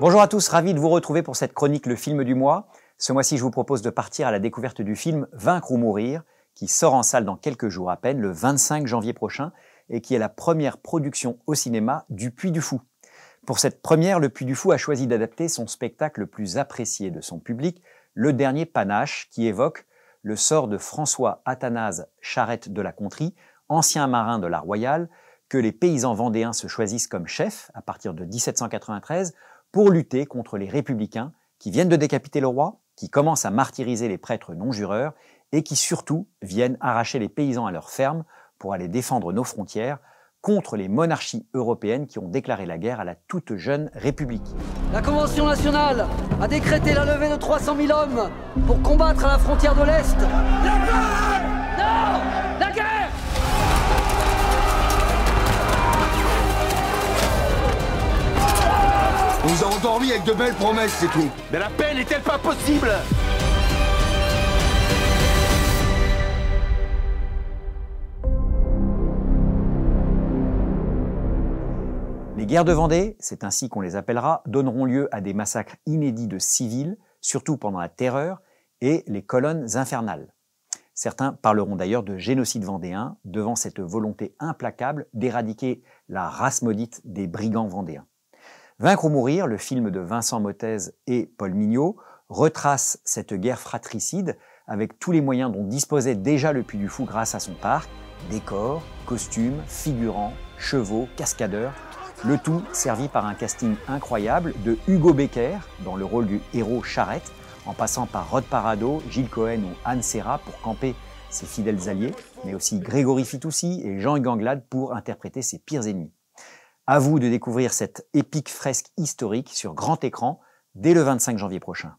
Bonjour à tous, ravi de vous retrouver pour cette chronique Le Film du mois. Ce mois-ci, je vous propose de partir à la découverte du film Vaincre ou mourir, qui sort en salle dans quelques jours à peine, le 25 janvier prochain, et qui est la première production au cinéma du Puy du Fou. Pour cette première, le Puy du Fou a choisi d'adapter son spectacle le plus apprécié de son public, Le Dernier Panache, qui évoque le sort de François Athanase Charette de la Contrie, ancien marin de la Royale, que les paysans vendéens se choisissent comme chef à partir de 1793 pour lutter contre les républicains qui viennent de décapiter le roi, qui commencent à martyriser les prêtres non-jureurs et qui surtout viennent arracher les paysans à leurs fermes pour aller défendre nos frontières contre les monarchies européennes qui ont déclaré la guerre à la toute jeune République. La Convention nationale a décrété la levée de 300 000 hommes pour combattre à la frontière de l'Est. La guerre! Non! La guerre! On nous a endormis avec de belles promesses, c'est tout. Mais la paix n'est-elle pas possible? Les guerres de Vendée, c'est ainsi qu'on les appellera, donneront lieu à des massacres inédits de civils, surtout pendant la Terreur, et les colonnes infernales. Certains parleront d'ailleurs de génocide vendéen, devant cette volonté implacable d'éradiquer la race maudite des brigands vendéens. Vaincre ou mourir, le film de Vincent Mottez et Paul Mignot, retrace cette guerre fratricide avec tous les moyens dont disposait déjà le Puy du Fou grâce à son parc, décors, costumes, figurants, chevaux, cascadeurs, le tout servi par un casting incroyable de Hugo Becker dans le rôle du héros Charette, en passant par Rod Parado, Gilles Cohen ou Anne Serra pour camper ses fidèles alliés, mais aussi Grégory Fitoussi et Jean-Hugues Anglade pour interpréter ses pires ennemis. À vous de découvrir cette épique fresque historique sur grand écran dès le 25 janvier prochain.